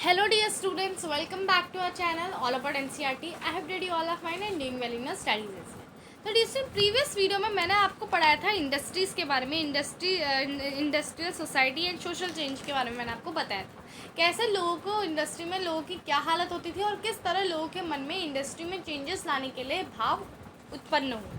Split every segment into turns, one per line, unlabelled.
Hello dear students, welcome back to our channel all about NCERT. I have read you all of mine and doing well in your studies as well. तो डिस्ट्री previous video में मैंने आपको पढ़ाया था industries के बारे में, industrial society and social change के बारे में मैंने आपको बताया था कैसे लोगों को इंडस्ट्री में लोगों की क्या हालत होती थी और किस तरह लोगों के मन में इंडस्ट्री में चेंजेस लाने के लिए भाव उत्पन्न हुए।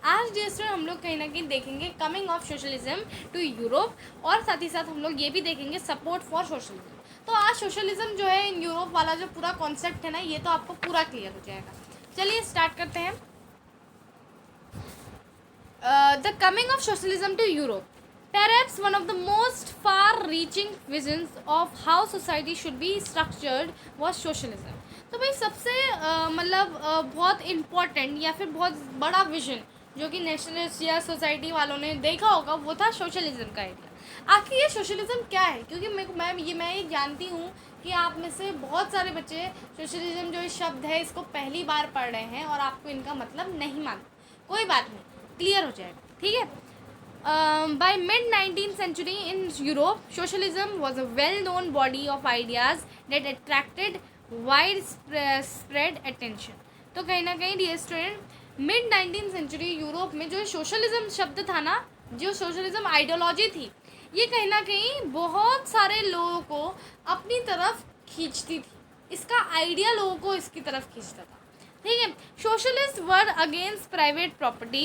आज डिस्ट्री हम लोग कहीं ना कहीं देखेंगे coming of socialism to Europe और साथ ही साथ हम लोग ये भी देखेंगे सपोर्ट फॉर सोशलिज्म। तो आज सोशलिज्म जो है इन यूरोप वाला जो पूरा कॉन्सेप्ट है ना, ये तो आपको पूरा क्लियर हो जाएगा। चलिए स्टार्ट करते हैं। The coming of socialism to Europe, perhaps one of the most far-reaching visions of how society should be structured was socialism। तो भाई सबसे बहुत इम्पोर्टेंट या फिर बहुत बड़ा विजन जो कि नेशनलिस्ट या सोसाइटी वालों ने देखा होगा वो था सोशलिज्म का आइडिया। आखिर ये सोशलिज्म क्या है? क्योंकि मैं ये जानती हूँ कि आप में से बहुत सारे बच्चे सोशलिज्म जो शब्द है इसको पहली बार पढ़ रहे हैं और आपको इनका मतलब नहीं मालूम। कोई बात नहीं, क्लियर हो जाएगा, ठीक है। By mid-19th century in Europe, socialism was a well-known body of ideas that attracted widespread attention। तो कहीं ना कहीं dear student mid 19th century Europe में जो सोशलिज्म शब्द था ना, जो सोशलिज्म आइडियोलॉजी थी, ये कहीं ना कहीं बहुत सारे लोगों को अपनी तरफ खींचती थी। इसका आइडिया लोगों को इसकी तरफ खींचता था, ठीक है। Socialist were against private property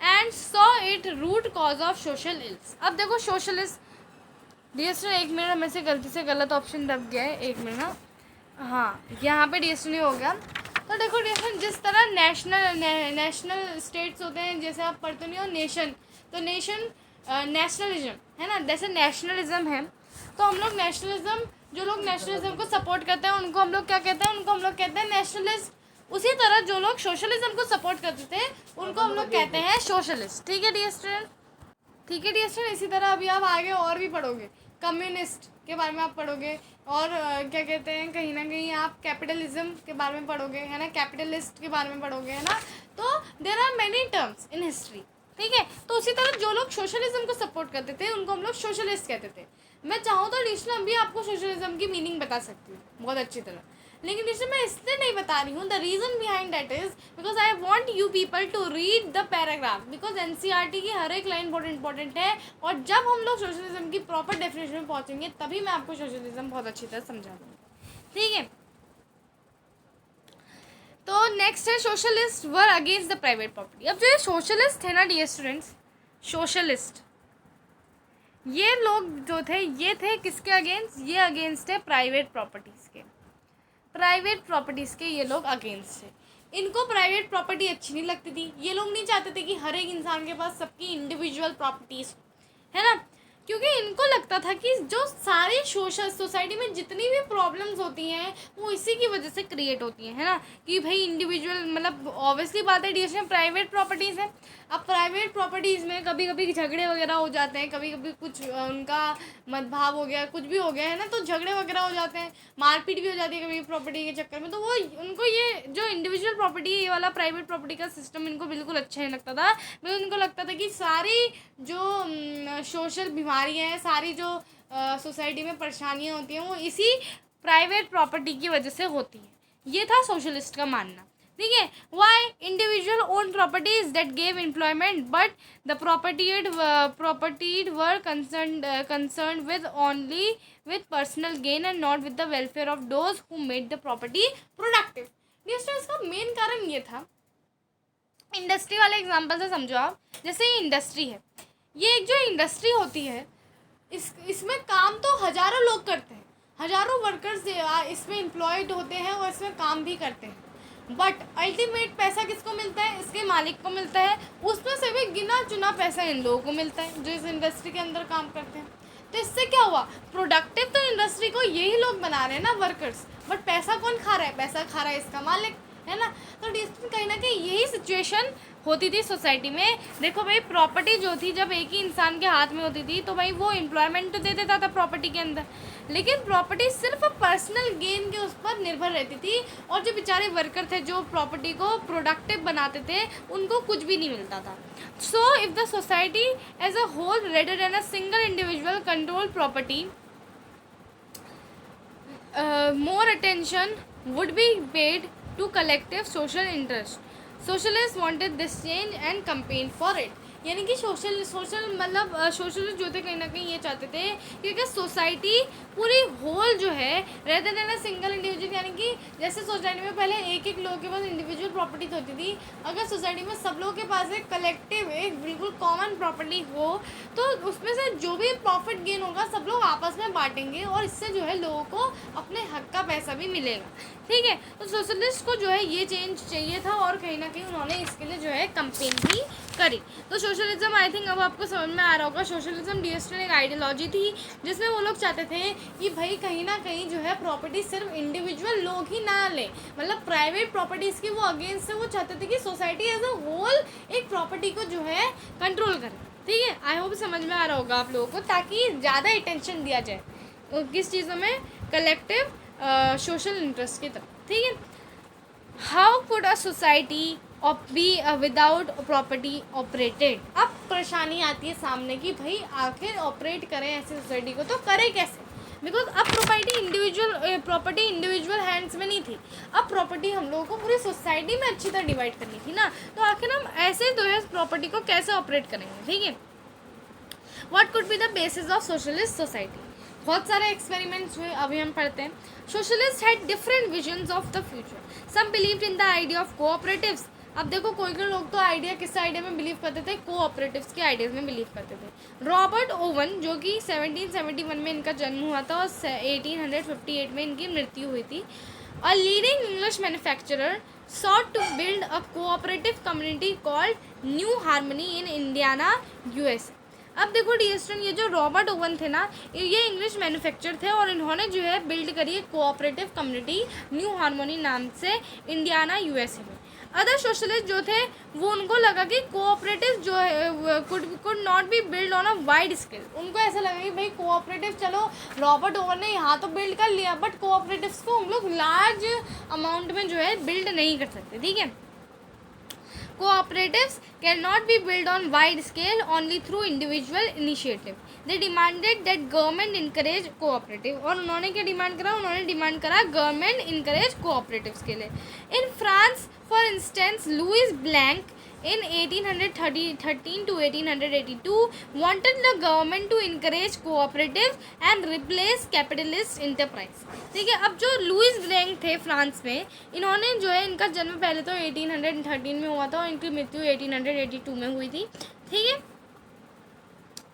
and saw it root cause of social ills. अब देखो सोशलिस्ट डिस्ट्री, एक मिनट में से गलती से गलत ऑप्शन दब गया है, एक मिनट। हाँ, यहाँ पे डिस्ट्री हो गया। तो देखो डिस्ट्री, जिस तरह नेशनल स्टेट्स होते हैं, जैसे आप पढ़ते नहीं हो नेशन, तो नेशन नेशनलिज्म है ना, जैसे नेशनलिज्म है तो हम लोग नेशनलिज्म, जो लोग नेशनलिज्म को सपोर्ट करते हैं उनको हम लोग क्या कहते हैं? उनको हम लोग कहते हैं नेशनलिस्ट। उसी तरह जो लोग सोशलिज्म को सपोर्ट करते थे उनको हम लोग कहते हैं सोशलिस्ट, ठीक है डियर स्टूडेंट, ठीक है डियर स्टूडेंट। इसी तरह अभी आप आगे और भी पढ़ोगे, कम्युनिस्ट के बारे में आप पढ़ोगे और क्या कहते हैं, कहीं ना कहीं आप कैपिटलिज्म के बारे में पढ़ोगे, है ना, कैपिटलिस्ट के बारे में पढ़ोगे, है ना। तो there are many terms in history, ठीक है। तो उसी तरह जो लोग सोशलिज्म को सपोर्ट करते थे उनको हम लोग सोशलिस्ट कहते थे। मैं चाहूँ तो डिस्ट्री अभी आपको सोशलिज्म की मीनिंग बता सकती हूँ बहुत अच्छी तरह, लेकिन डिस्ट्री मैं इसलिए नहीं बता रही हूँ। The reason behind that is because I want you people to read the paragraph, because NCERT की हर एक लाइन बहुत इंपॉर्टेंट है और जब हम लोग सोशलिज्म की प्रॉपर डेफिनेशन में पहुँचेंगे तभी मैं आपको सोशलिज्म बहुत अच्छी तरह समझा दूँगी, ठीक है। तो नेक्स्ट है socialist were against the private property. अब जो ये सोशलिस्ट थे ना डियर स्टूडेंट्स, सोशलिस्ट ये लोग जो थे ये थे किसके अगेंस्ट? ये अगेंस्ट है प्राइवेट प्रॉपर्टीज़ के, प्राइवेट प्रॉपर्टीज़ के ये लोग अगेंस्ट है। इनको प्राइवेट प्रॉपर्टी अच्छी नहीं लगती थी। ये लोग नहीं चाहते थे कि हर एक इंसान के पास सबकी इंडिविजुअल प्रॉपर्टीज़ है ना, क्योंकि इनको लगता था कि जो सारी सोसाइटी में जितनी भी प्रॉब्लम्स होती हैं वो इसी की वजह से क्रिएट होती हैं, है ना, कि भाई इंडिविजुअल, मतलब ऑब्वियसली बात है डिस्ट्री प्राइवेट प्रॉपर्टीज़ है। अब प्राइवेट प्रॉपर्टीज़ में कभी कभी झगड़े वगैरह हो जाते हैं, कभी कभी कुछ उनका मतभाव हो गया, कुछ भी हो गया, है ना, तो झगड़े वगैरह हो जाते हैं, मारपीट भी हो जाती है कभी प्रॉपर्टी के चक्कर में। तो वो उनको ये जो इंडिविजुअल प्रॉपर्टी है, ये वाला प्राइवेट प्रॉपर्टी का सिस्टम इनको बिल्कुल अच्छा नहीं लगता था। बिकॉज उनको लगता था कि सारी जो सोशल बीमारियाँ हैं, सारी जो सोसाइटी में परेशानियाँ होती हैं वो इसी प्राइवेट प्रॉपर्टी की वजह से होती है। ये था सोशलिस्ट का मानना, ठीक है। Why individual own properties that gave employment but the propertied were concern with only with personal gain and not with the welfare of those who made the property productive. इसका मेन कारण ये था, industry वाले example से समझो आप। जैसे ये इंडस्ट्री है, ये एक जो इंडस्ट्री होती है इसमें काम तो हज़ारों लोग करते हैं, हज़ारों वर्कर्स इसमें एम्प्लॉयड होते हैं और इसमें काम भी करते हैं, बट अल्टीमेट पैसा किसको मिलता है? इसके मालिक को मिलता है। उसमें से भी गिना चुना पैसा इन लोगों को मिलता है जो इस इंडस्ट्री के अंदर काम करते हैं। तो इससे क्या हुआ? प्रोडक्टिव तो इंडस्ट्री को यही लोग बना रहे हैं ना, वर्कर्स, बट पैसा कौन खा रहा है? पैसा खा रहा है इसका मालिक, है ना। तो कहीं ना कहीं यही सिचुएशन होती थी सोसाइटी में। देखो भाई, प्रॉपर्टी जो थी जब एक ही इंसान के हाथ में होती थी तो भाई वो एम्प्लॉयमेंट तो दे देता था प्रॉपर्टी के अंदर, लेकिन प्रॉपर्टी सिर्फ पर्सनल गेन के उस पर निर्भर रहती थी और जो बेचारे वर्कर थे जो प्रॉपर्टी को प्रोडक्टिव बनाते थे उनको कुछ भी नहीं मिलता था। So if the society as a whole rather than a single individual control property more attention would be paid to collective social interest. Socialists wanted this change and campaigned for it. यानी कि social मतलब socialist जो थे कहीं ना कहीं ये चाहते थे क्योंकि सोसाइटी पूरी होल जो है rather than a single individual, यानी कि जैसे सोसाइटी में पहले एक एक लोगों के पास इंडिविजुअल प्रॉपर्टी होती थी, अगर सोसाइटी में सब लोगों के पास एक कलेक्टिव एक बिल्कुल कॉमन प्रॉपर्टी हो तो उसमें से जो भी प्रॉफिट गेन होगा सब लोग आपस में बांटेंगे और इससे जो है लोगों को अपने हक का पैसा भी मिलेगा। ठीक है, तो सोशलिस्ट को जो है ये चेंज चाहिए था और कहीं ना कहीं उन्होंने इसके लिए जो है कंपेन भी करी। तो सोशलिज्म आई थिंक अब आपको समझ में आ रहा होगा, सोशलिज्म डिएस्ट्रेन एक आइडियोलॉजी थी जिसमें वो लोग चाहते थे कि भाई कहीं ना कहीं जो है प्रॉपर्टी सिर्फ इंडिविजुअल लोग ही ना ले, मतलब प्राइवेट प्रॉपर्टीज़ की वो अगेंस्ट से वो चाहते थे कि सोसाइटी एज अ होल एक प्रॉपर्टी को जो है कंट्रोल करे। ठीक है, आई होप समझ में आ रहा होगा आप लोगों को, ताकि ज़्यादा अटेंशन दिया जाए किस चीज़ों में, कलेक्टिव सोशल इंटरेस्ट की तरफ। ठीक है, how could a society be without property operated. अब परेशानी आती है सामने कि भाई आखिर ऑपरेट करें ऐसी सोसाइटी को तो करें कैसे, बिकॉज अब प्रॉपर्टी इंडिविजुअल हैंड्स में नहीं थी, अब प्रॉपर्टी हम लोगों को पूरी सोसाइटी में अच्छी तरह डिवाइड करनी थी ना, तो आखिर हम ऐसे जो है प्रॉपर्टी को कैसे ऑपरेट करेंगे। ठीक है, what could be the basis of socialist society. बहुत सारे एक्सपेरिमेंट्स हुए, अभी हम पढ़ते हैं। Socialist had different visions of the future, some believed in the idea of cooperatives. अब देखो कोई लोग तो आइडिया किस आइडिया में बिलीव करते थे, कोऑपरेटिव्स के आइडियाज़ में बिलीव करते थे। रॉबर्ट ओवन जो कि 1771 में इनका जन्म हुआ था और 1858 में इनकी मृत्यु हुई थी। A leading English manufacturer sought to build a cooperative community called new harmony in Indiana USA. अब देखो डिएस्टन, ये जो रॉबर्ट ओवन थे ना, ये इंग्लिश मैन्युफैक्चर थे और इन्होंने जो है बिल्ड करी है कोऑपरेटिव कम्युनिटी न्यू हार्मोनी नाम से इंडियाना यूएसए में। अदर सोशलिस्ट जो थे वो उनको लगा कि कोऑपरेटिव जो है could not be build on a wide scale. उनको ऐसा लगा कि भाई कोऑपरेटिव चलो रॉबर्ट ओवन ने यहाँ तो बिल्ड कर लिया, बट कोऑपरेटिव्स को हम लोग लार्ज अमाउंट में जो है बिल्ड नहीं कर सकते। ठीक है, cooperatives cannot be built on wide scale only through individual initiative. They demanded that government encourage cooperative। और उन्होंने क्या डिमांड करा, उन्होंने डिमांड करा गवर्नमेंट इनकरेज कोऑपरेटिव्स के लिए। In France for instance Louis Blanc in 1813 to 1882 wanted the government to encourage cooperative and replace capitalist enterprise। ठीक है, अब जो लुइस ब्लैंक थे फ्रांस में, इन्होंने जो है इनका जन्म पहले तो 1813 में हुआ था और इनकी मृत्यु 1882 में हुई थी। ठीक है,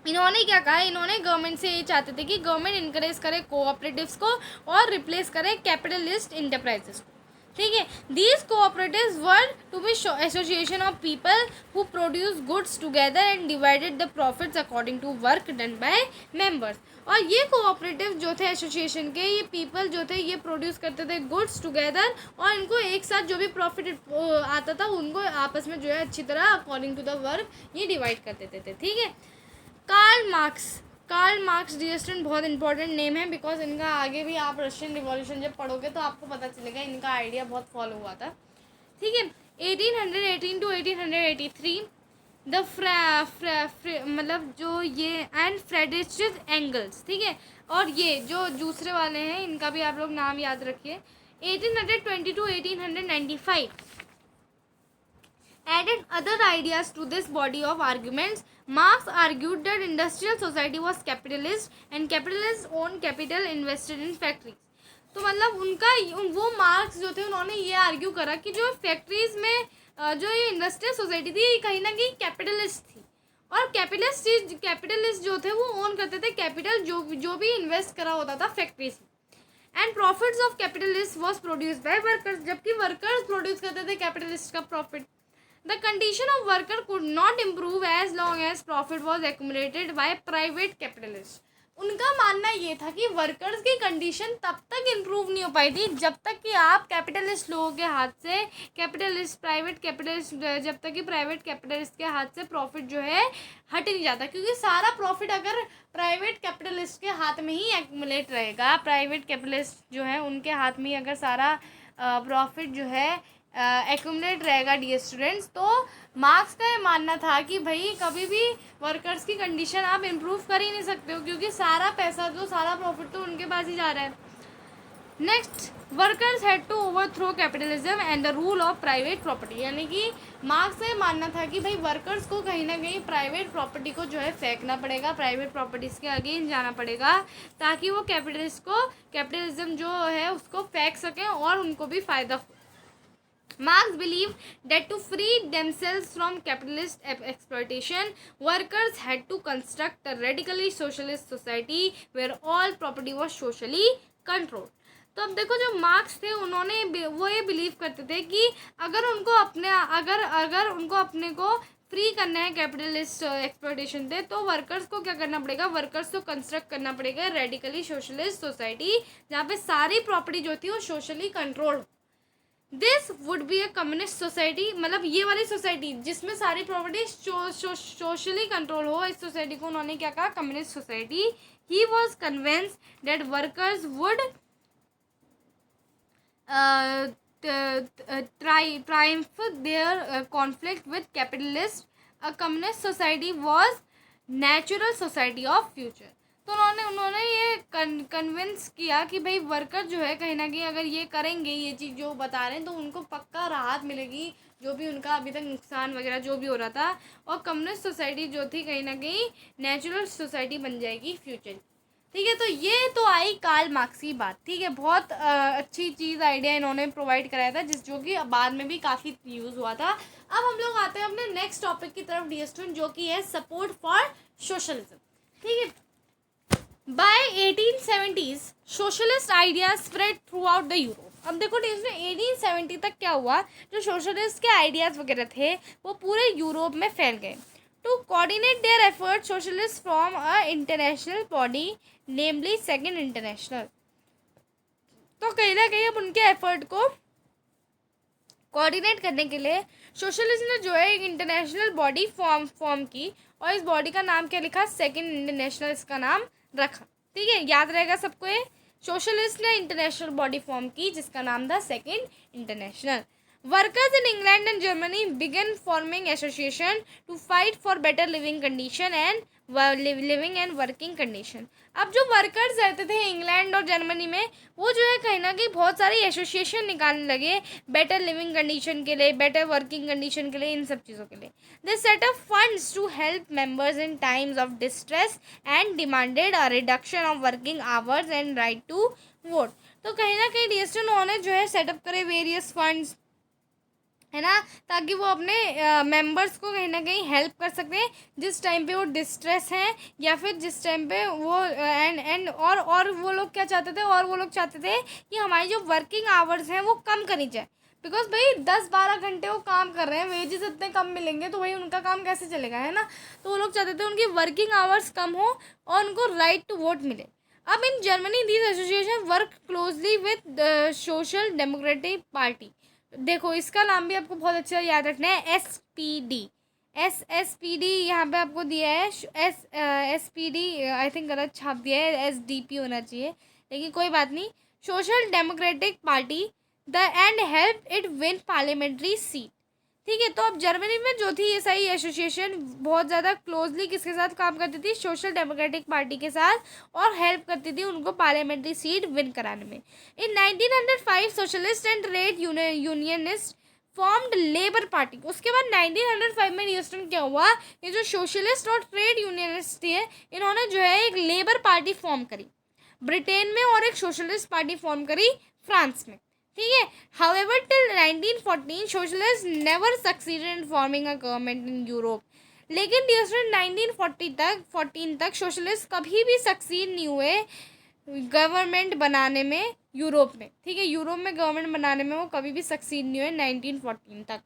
इन्होंने क्या कहा, इन्होंने गवर्नमेंट से ये चाहते थे कि गवर्नमेंट इनकरेज करे कोऑपरेटिव्स को और रिप्लेस करे कैपिटलिस्ट इंटरप्राइजेस को। ठीक है, these cooperatives were to be association of people who produce goods together and divided the profits according to work done by members. और ये कोऑपरेटिव जो थे एसोसिएशन के, ये पीपल जो थे ये प्रोड्यूस करते थे गुड्स टुगेदर और इनको एक साथ जो भी प्रॉफिट आता था उनको आपस में जो है अच्छी तरह अकॉर्डिंग टू द वर्क ये डिवाइड कर देते थे। ठीक है, कार्ल मार्क्स डिएस्टन बहुत इंपॉर्टेंट नेम है, बिकॉज इनका आगे भी आप रशियन रिवॉल्यूशन जब पढ़ोगे तो आपको पता चलेगा इनका आइडिया बहुत फॉलो हुआ था। ठीक है, 1818 to 1883 द मतलब जो ये एंड फ्रेडरिच एंगल्स। ठीक है, और ये जो दूसरे वाले हैं इनका भी आप लोग नाम याद रखिए। 1820 to 1895 added other ideas to this body of arguments. Marx argued that industrial society was capitalist and capitalists owned capital invested in factories। तो मतलब उनका वो मार्क्स जो थे उन्होंने ये आर्ग्यू करा कि जो फैक्ट्रीज में जो ये इंडस्ट्रियल सोसाइटी थी ये कहीं ना कहीं कैपिटलिस्ट थी और कैपिटलिस्ट जो थे वो ओन करते थे कैपिटल जो भी इन्वेस्ट करा होता था फैक्ट्रीज में। And profits of capitalist was produce by workers, जबकि वर्कर्स प्रोड्यूस करते थे कैपिटलिस्ट का profit. The condition of worker could not improve as long as profit was accumulated by private capitalists। उनका मानना ये था कि वर्कर्स की कंडीशन तब तक इम्प्रूव नहीं हो पाई थी जब तक कि आप कैपिटलिस्ट लोगों के हाथ से प्राइवेट कैपिटलिस्ट जब तक कि प्राइवेट कैपिटलिस्ट के हाथ से प्रॉफिट जो है हट नहीं जाता, क्योंकि सारा प्रॉफिट अगर प्राइवेट कैपिटलिस्ट के हाथ में ही एक्यूमुलेट रहेगा, प्राइवेट कैपिटलिस्ट जो है उनके हाथ में ही अगर सारा प्रॉफिट जो है एक्यूमुलेट रहेगा डियर स्टूडेंट्स, तो मार्क्स का ये मानना था कि भाई कभी भी वर्कर्स की कंडीशन आप इम्प्रूव कर ही नहीं सकते हो, क्योंकि सारा पैसा जो सारा प्रॉफिट तो उनके पास ही जा रहा है। Next, workers had to overthrow capitalism and the rule of private property, यानी कि मार्क्स से मानना था कि भाई वर्कर्स को कहीं ना कहीं प्राइवेट प्रॉपर्टी को जो है फेंकना पड़ेगा, प्राइवेट प्रॉपर्टीज़ के अगेंस्ट जाना पड़ेगा, ताकि वो कैपिटलिज्म जो है उसको फेंक सकें और उनको भी फ़ायदा हो। Marx believed that to free themselves from capitalist exploitation, workers had to construct a radically socialist society where all property was socially controlled. तो अब देखो, जो मार्क्स थे उन्होंने वो ये बिलीव करते थे कि अगर उनको अपने को फ्री करना है कैपिटलिस्ट एक्सप्लॉयटेशन से, तो वर्कर्स को क्या करना पड़ेगा, वर्कर्स को कंस्ट्रक्ट करना पड़ेगा रेडिकली सोशलिस्ट सोसाइटी, जहाँ पे सारी प्रॉपर्टी जो थी वो socially control. This would be a communist society, मतलब ये वाली सोसाइटी जिसमें सारी प्रॉपर्टी सोशली कंट्रोल हो, इस सोसाइटी को उन्होंने क्या कहा, communist society. He was convince that workers would triumph their conflict with capitalists. A communist society was natural society of future. तो उन्होंने ये कन्विंस किया कि भाई वर्कर जो है कहीं ना कहीं अगर ये करेंगे, ये चीज़ जो बता रहे हैं, तो उनको पक्का राहत मिलेगी जो भी उनका अभी तक नुकसान वगैरह जो भी हो रहा था, और कम्युनिस्ट सोसाइटी जो थी कहीं ना कहीं नेचुरल सोसाइटी बन जाएगी फ्यूचर। ठीक है, तो ये तो आई कार्ल मार्क्स की बात। ठीक है, बहुत अच्छी चीज़ आइडिया इन्होंने प्रोवाइड कराया था, जो कि बाद में भी काफ़ी यूज़ हुआ था। अब हम लोग आते हैं अपने नेक्स्ट टॉपिक की तरफ डियर स्टूडेंट, जो कि है सपोर्ट फॉर सोशलिज्म। ठीक है, by 1870s socialist idea spread throughout the Europe. अब देखो डियर स्टूडेंट, 1870 तक क्या हुआ, जो सोशलिस्ट के आइडियाज़ वगैरह थे वो पूरे यूरोप में फैल गए। To coordinate their effort, socialist form a international body namely second international. तो कहीं ना कहीं अब उनके एफर्ट को कोऑर्डिनेट करने के लिए सोशलिस्ट ने जो है एक इंटरनेशनल बॉडी फॉर्म की, और इस बॉडी का नाम क्या लिखा, सेकेंड इंटरनेशनल इसका नाम रखा। ठीक है, याद रहेगा सबको ये, सोशलिस्ट ने इंटरनेशनल बॉडी फॉर्म की जिसका नाम था second international. Workers in England and Germany began forming association to fight for better living condition and living and working condition. अब जो वर्कर्स रहते थे इंग्लैंड और जर्मनी में, वो जो है कहीं ना कहीं बहुत सारी एसोसिएशन निकालने लगे बेटर लिविंग कंडीशन के लिए, बेटर वर्किंग कंडीशन के लिए, इन सब चीज़ों के लिए। They set up funds to help members in times of distress and demanded a reduction of working hours and right to vote. तो कहीं ना कहीं डीएसटी उन्होंने जो है सेटअप करे वेरियस फंड्स, है ना, ताकि वो अपने मेंबर्स को कहीं ना कहीं हेल्प कर सकें जिस टाइम पे वो डिस्ट्रेस हैं, या फिर जिस टाइम पे वो और वो लोग क्या चाहते थे, और वो लोग चाहते थे कि हमारी जो वर्किंग आवर्स हैं वो कम करी जाए, बिकॉज भाई 10-12 घंटे वो काम कर रहे हैं, वेजेस इतने कम मिलेंगे तो भाई उनका काम कैसे चलेगा, है ना। तो वो लोग चाहते थे उनकी वर्किंग आवर्स कम हो और उनको राइट टू वोट मिले। अब in Germany these association work closely with social democratic party. देखो इसका नाम भी आपको बहुत अच्छा याद रखना है, SPD यहाँ पे आपको दिया है, SPD आई थिंक गलत छाप दिया है, SDP होना चाहिए, लेकिन कोई बात नहीं। Social democratic party the end help it win parliamentary seat. ठीक है, तो अब जर्मनी में जो थी ये सही एसोसिएशन बहुत ज़्यादा क्लोजली किसके साथ काम करती थी, सोशल डेमोक्रेटिक पार्टी के साथ, और हेल्प करती थी उनको पार्लियामेंट्री सीट विन कराने में। इन 1905 socialist and trade unionist formed labour party. उसके बाद 1905 में न्यूस्टन क्या हुआ, ये जो सोशलिस्ट और ट्रेड यूनियनिस्ट थे इन्होंने जो है एक लेबर पार्टी फॉर्म करी ब्रिटेन में, और एक सोशलिस्ट पार्टी फॉर्म करी फ्रांस में। ठीक है, however till 1914 socialist never succeeded in forming a government in Europe. लेकिन 1914 तक सोशलिस्ट कभी भी सक्सीड नहीं हुए गवर्नमेंट बनाने में यूरोप में। ठीक है, यूरोप में गवर्नमेंट बनाने में वो कभी भी सक्सीड नहीं हुए 1914 तक।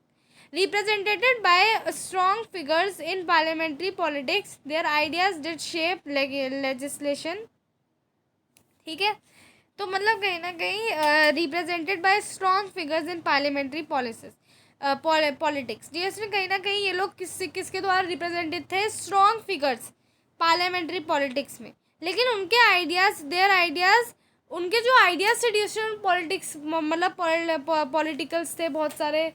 Represented by strong figures in parliamentary politics, their ideas did shape legislation. ठीक है, तो मतलब कहीं ना कहीं represented by strong figures in parliamentary politics. जिसमें कहीं ना कहीं ये लोग किसके द्वारा रिप्रेजेंटेड थे, स्ट्रॉन्ग फिगर्स पार्लियामेंट्री पॉलिटिक्स में। लेकिन उनके आइडियाज़ उनके जो आइडियाज़ थे डिसीजन पॉलिटिक्स, मतलब पॉलिटिकल्स थे बहुत सारे,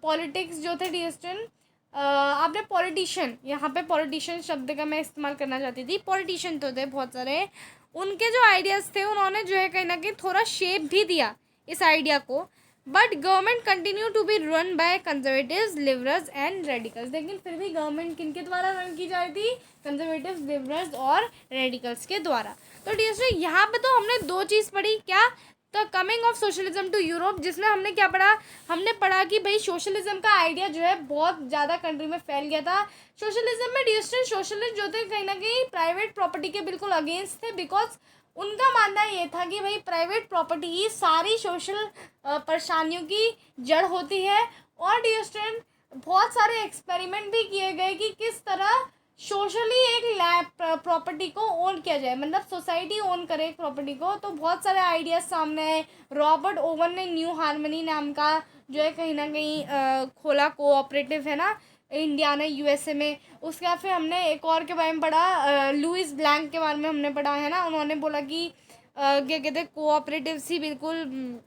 पॉलिटिक्स जो थे डिसीजन, आपने पॉलिटिशियन, यहाँ पे पॉलिटिशियन शब्द का मैं इस्तेमाल करना चाहती थी, पॉलिटिशियन तो थे बहुत सारे, उनके जो आइडियाज़ थे उन्होंने जो है कहीं ना कहीं थोड़ा शेप भी दिया इस आइडिया को, but government continue to be run by conservatives, liberals and radicals. लेकिन फिर भी गवर्नमेंट किनके द्वारा रन की जा रही थी? कंजर्वेटिव्स, लिबरल्स और रेडिकल्स के द्वारा। तो डियर यहाँ पे तो हमने दो चीज़ पढ़ी, क्या? The coming of socialism to Europe, जिसमें हमने क्या पढ़ा? हमने पढ़ा कि भाई सोशलिज्म का आइडिया जो है बहुत ज़्यादा कंट्री में फैल गया था। सोशलिज्म में डियर सोशलिस्ट जो थे कहीं ना कहीं प्राइवेट प्रॉपर्टी के बिल्कुल अगेंस्ट थे, बिकॉज उनका मानना ये था कि भाई प्राइवेट प्रॉपर्टी ही सारी सोशल परेशानियों की जड़ होती है। और डियर स्टूडेंट बहुत सारे एक्सपेरिमेंट भी किए गए कि किस तरह सोशली एक लैब प्रॉपर्टी को ओन किया जाए, मतलब सोसाइटी ओन करे एक प्रॉपर्टी को। तो बहुत सारे आइडियाज सामने आए। रॉबर्ट ओवन ने न्यू हार्मनी नाम का जो है कहीं ना कहीं खोला, कोऑपरेटिव है ना, इंडियाना यूएसए में। उसके बाद फिर हमने एक और के बारे में पढ़ा, लुइस ब्लैंक के बारे में हमने पढ़ा है ना। उन्होंने बोला कि क्या कहते हैं, कोऑपरेटिव्स ही बिल्कुल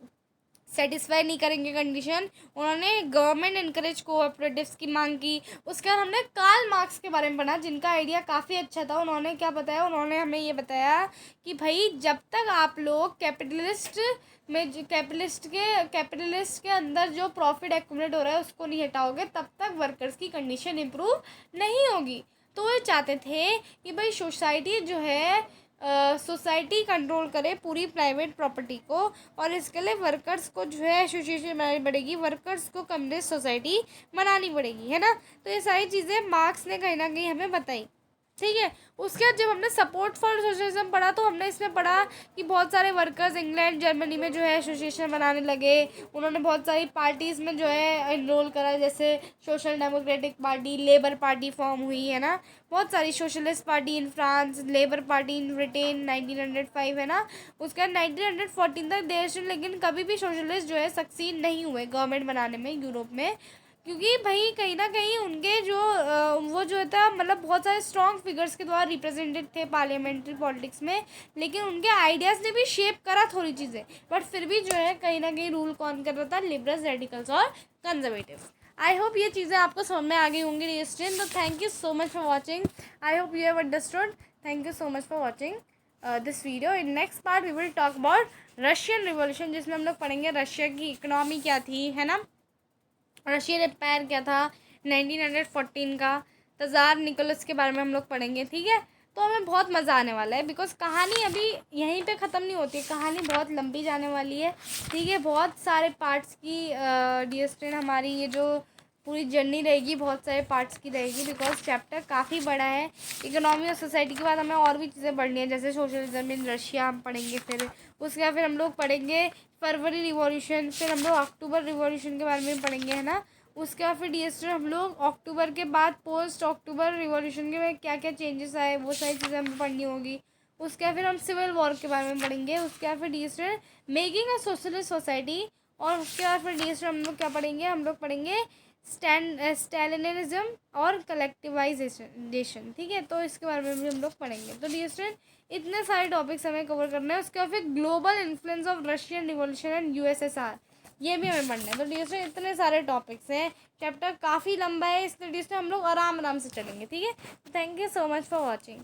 सेटिस्फाई नहीं करेंगे कंडीशन। उन्होंने गवर्नमेंट इनकरेज कोऑपरेटिव्स की मांग की। उसके बाद हमने कार्ल मार्क्स के बारे में पढ़ा, जिनका आइडिया काफ़ी अच्छा था। उन्होंने क्या बताया? उन्होंने हमें ये बताया कि भाई जब तक आप लोग कैपिटलिस्ट के अंदर जो प्रॉफिट एक्यूमुलेट हो रहा है उसको नहीं हटाओगे, तब तक वर्कर्स की कंडीशन इम्प्रूव नहीं होगी। तो वो चाहते थे कि भाई सोसाइटी जो है सोसाइटी कंट्रोल करे पूरी प्राइवेट प्रॉपर्टी को, और इसके लिए वर्कर्स को जो है एसोसिएशन बनानी पड़ेगी, वर्कर्स को कम्युनिस्ट सोसाइटी बनानी पड़ेगी, है ना। तो ये सारी चीज़ें मार्क्स ने कहीं ना कहीं हमें बताई, ठीक है। उसके बाद जब हमने सपोर्ट फॉर सोशलिज्म पढ़ा तो हमने इसमें पढ़ा कि बहुत सारे वर्कर्स इंग्लैंड, जर्मनी में जो है एसोसिएशन बनाने लगे। उन्होंने बहुत सारी पार्टीज़ में जो है इनरोल करा, जैसे social democratic party, labour party form हुई, है ना। बहुत सारी socialist party in France, labour party in Britain 1905, है ना। उसके बाद 1914 तक देश, लेकिन कभी भी सोशलिस्ट जो है सक्सीड नहीं हुए गवर्नमेंट बनाने में यूरोप में, क्योंकि भाई कहीं ना कहीं उनके जो वो जो था, मतलब बहुत सारे स्ट्रॉन्ग फिगर्स के द्वारा रिप्रेजेंटेड थे पार्लियामेंट्री पॉलिटिक्स में, लेकिन उनके आइडियाज़ ने भी शेप करा थोड़ी चीज़ें, बट फिर भी जो है कहीं ना कहीं रूल कौन कर रहा था? लिबरल्स, रेडिकल्स और कंजर्वेटिव्स। आई होप ये चीज़ें आपको समझ में आ गई होंगी डियर स्टूडेंट। तो thank you so much for watching. I hope you have understood. Thank you so much for watching this video. In next part we will talk about Russian revolution, जिसमें हम लोग पढ़ेंगे रशिया की economy क्या थी, है ना, रशियन एम्पायर क्या था 1914 का, तज़ार निकोलस के बारे में हम लोग पढ़ेंगे, ठीक है। तो हमें बहुत मज़ा आने वाला है, बिकॉज कहानी अभी यहीं पे ख़त्म नहीं होती है, कहानी बहुत लंबी जाने वाली है, ठीक है। बहुत सारे पार्ट्स की डियर स्टूडेंट हमारी ये जो पूरी जर्नी रहेगी बहुत सारे पार्ट्स की रहेगी, बिकॉज चैप्टर काफ़ी बड़ा है। इकोनॉमी और सोसाइटी के बाद हमें और भी चीज़ें पढ़नी है, जैसे सोशलिज्म इन रशिया हम पढ़ेंगे। फिर उसके बाद फिर हम लोग पढ़ेंगे फरवरी रिवॉल्यूशन, फिर हम लोग अक्टूबर रिवॉल्यूशन के बारे में पढ़ेंगे, है ना। उसके बाद फिर डियर स्टूडेंट हम लोग अक्टूबर के बाद पोस्ट अक्टूबर रिवॉल्यूशन के में क्या क्या चेंजेस आए वो सारी चीज़ें हमें पढ़नी होगी। उसके बाद फिर हम सिविल वॉर के बारे में पढ़ेंगे। उसके बाद फिर dear student making a socialist society, और उसके बाद फिर डियर स्टूडेंट हम लोग क्या पढ़ेंगे? हम लोग पढ़ेंगे स्टैलिनिज्म और कलेक्टिवाइजेशन, ठीक है। तो इसके बारे में भी हम लोग पढ़ेंगे। तो डियर स्टूडेंट इतने सारे टॉपिक्स हमें कवर करना है। उसके बाद फिर global influence of Russian revolution and USSR, ये भी हमें पढ़ना है। तो डियर स्टूडेंट इतने सारे टॉपिक्स हैं, चैप्टर काफ़ी लंबा है, इसलिए डियर स्टूडेंट हम लोग आराम आराम से चलेंगे, ठीक है। Thank you so much for watching.